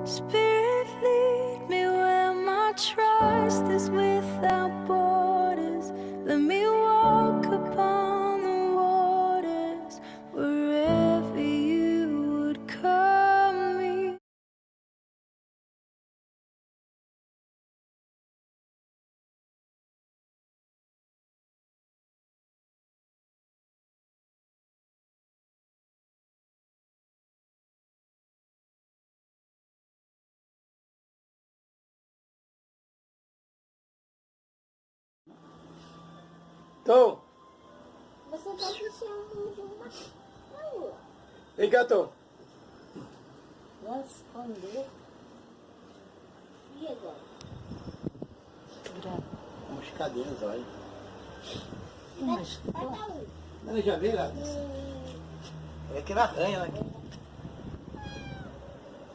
Spirit, lead me where my trust is without borders. Let me walk upon the waters wherever you would call me. Tô. Você tá puxando de uma rua. Vem cá, Tô. Vai esconder. E agora? Vamos cadê os olhos? Vai dar onde? Não, já vê lá. É aqui na canha, né?